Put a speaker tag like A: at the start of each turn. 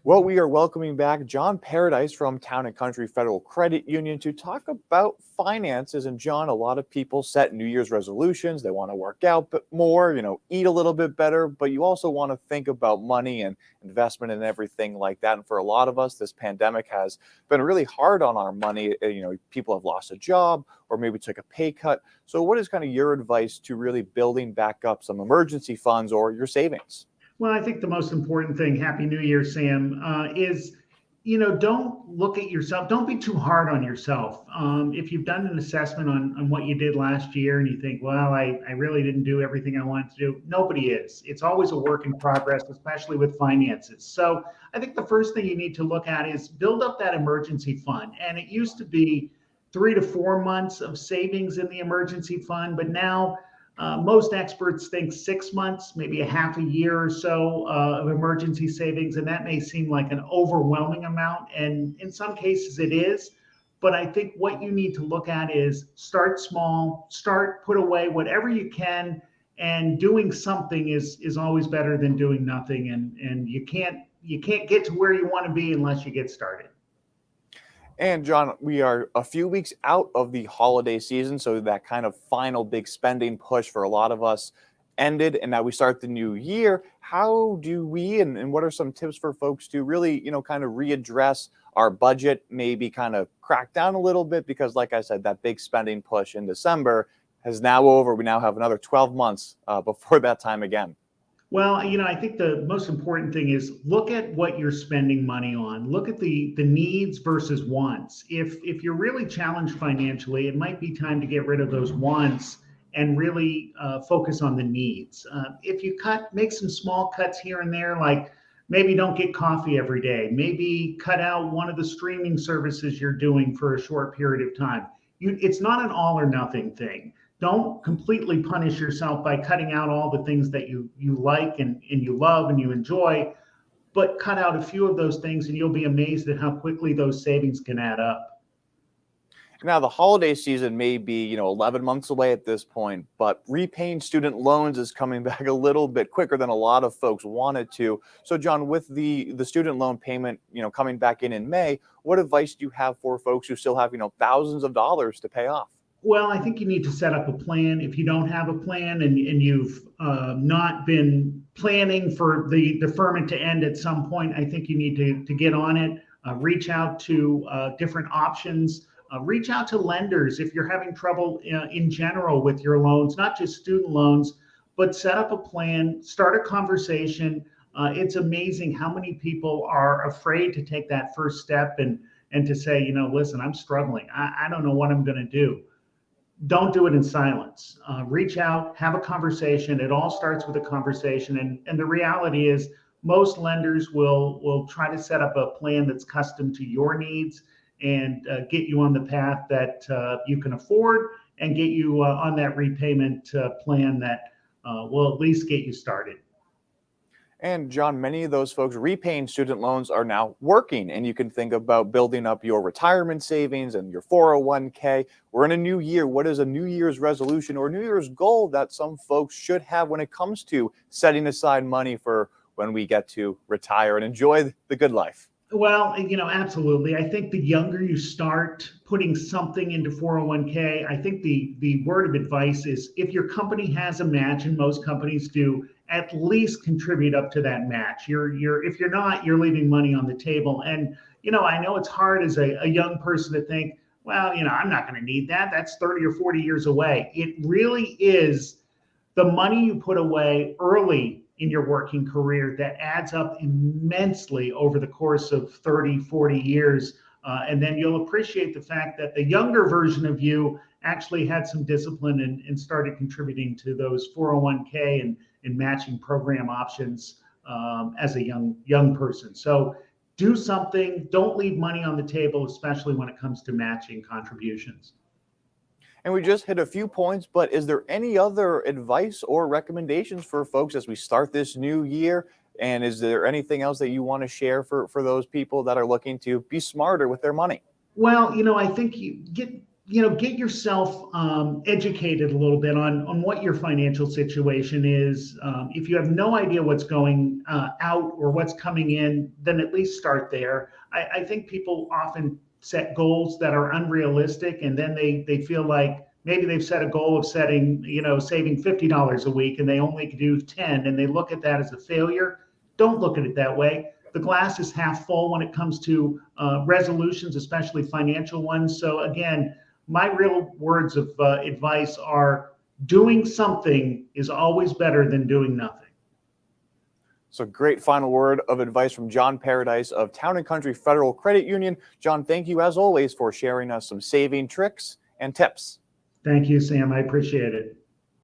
A: Well, we are welcoming back Jon Paradise from Town Country Federal Credit Union to talk about finances. And John, a lot of people set New Year's resolutions. They want to work out more, eat a little bit better, but you also want to think about money and investment and everything like that. And for a lot of us, this pandemic has been really hard on our money. People have lost a job or maybe took a pay cut. So what is kind of your advice to really building back up some emergency funds or your savings?
B: Well, I think the most important thing, Happy New Year, Sam, is, don't look at yourself. Don't be too hard on yourself. If you've done an assessment on what you did last year and you think, well, I really didn't do everything I wanted to do, nobody is. It's always a work in progress, especially with finances. So I think the first thing you need to look at is build up that emergency fund. And it used to be 3 to 4 months of savings in the emergency fund, but now most experts think 6 months, maybe a half a year or so of emergency savings, and that may seem like an overwhelming amount, and in some cases it is. But I think what you need to look at is start small, put away whatever you can, and doing something is always better than doing nothing. And you can't get to where you want to be unless you get started.
A: And John, we are a few weeks out of the holiday season, so that kind of final big spending push for a lot of us ended, and now we start the new year. How do we, and what are some tips for folks to really, kind of readdress our budget, maybe kind of crack down a little bit? Because like I said, that big spending push in December is now over. We now have another 12 months before that time again.
B: Well, I think the most important thing is look at what you're spending money on. Look at the needs versus wants. If you're really challenged financially, it might be time to get rid of those wants and really focus on the needs. If you make some small cuts here and there, like maybe don't get coffee every day, maybe cut out one of the streaming services you're doing for a short period of time. It's not an all or nothing thing. Don't completely punish yourself by cutting out all the things that you like and you love and you enjoy, but cut out a few of those things and you'll be amazed at how quickly those savings can add up.
A: Now, the holiday season may be, 11 months away at this point, but repaying student loans is coming back a little bit quicker than a lot of folks wanted to. So, John, with the student loan payment, coming back in May, what advice do you have for folks who still have, thousands of dollars to pay off?
B: Well, I think you need to set up a plan. If you don't have a plan and you've not been planning for the deferment to end at some point, I think you need to get on it, reach out to different options, reach out to lenders if you're having trouble in general with your loans, not just student loans, but set up a plan, start a conversation. It's amazing how many people are afraid to take that first step and to say, listen, I'm struggling. I don't know what I'm going to do. Don't do it in silence. Reach out, have a conversation. It all starts with a conversation. And the reality is most lenders will try to set up a plan that's custom to your needs and get you on the path that you can afford and get you on that repayment plan that will at least get you started.
A: And John, many of those folks repaying student loans are now working, and you can think about building up your retirement savings and your 401k. We're in a new year. What is a New Year's resolution or New Year's goal that some folks should have when it comes to setting aside money for when we get to retire and enjoy the good life?
B: Well, absolutely. I think the younger you start putting something into 401k, I think the word of advice is if your company has a match, and most companies do, at least contribute up to that match. If you're not, you're leaving money on the table. And, I know it's hard as a young person to think, well, I'm not going to need that. That's 30 or 40 years away. It really is the money you put away early in your working career that adds up immensely over the course of 30, 40 years. And then you'll appreciate the fact that the younger version of you actually had some discipline and started contributing to those 401k and matching program options as a young person. So do something. Don't leave money on the table, especially when it comes to matching contributions.
A: And we just hit a few points, but is there any other advice or recommendations for folks as we start this new year? And is there anything else that you want to share for those people that are looking to be smarter with their money?
B: Well, I think you get yourself educated a little bit on what your financial situation is. If you have no idea what's going out or what's coming in, then at least start there. I think people often set goals that are unrealistic, and then they feel like maybe they've set a goal of saving $50 a week, and they only do 10, and they look at that as a failure. Don't look at it that way. The glass is half full when it comes to resolutions, especially financial ones. So again, my real words of advice are doing something is always better than doing nothing.
A: So great final word of advice from Jon Paradise of Town Country Federal Credit Union. Jon, thank you as always for sharing us some saving tricks and tips.
B: Thank you, Sam. I appreciate it.